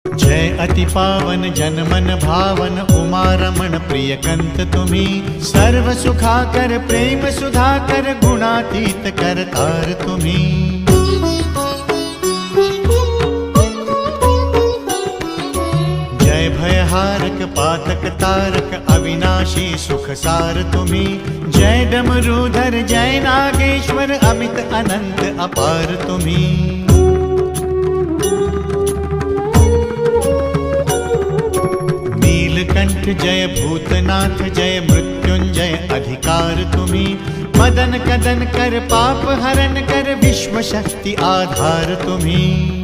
जय अति पावन जनमन भावन उमारमण प्रिय कंत तुम्ही, सर्व सुखाकर प्रेम सुधाकर गुणातीत करतार तुम्ही। जय भयहारक पातक तारक अविनाशी सुख सार तुम्ही, जय डमरूधर जय नागेश्वर अमित अनंत अपार तुम्ही। नीलकंठ जय भूतनाथ जय मृत्युंजय अधिकार तुम्ही, मदन कदन कर पाप हरण कर विश्व शक्ति आधार तुम्ही।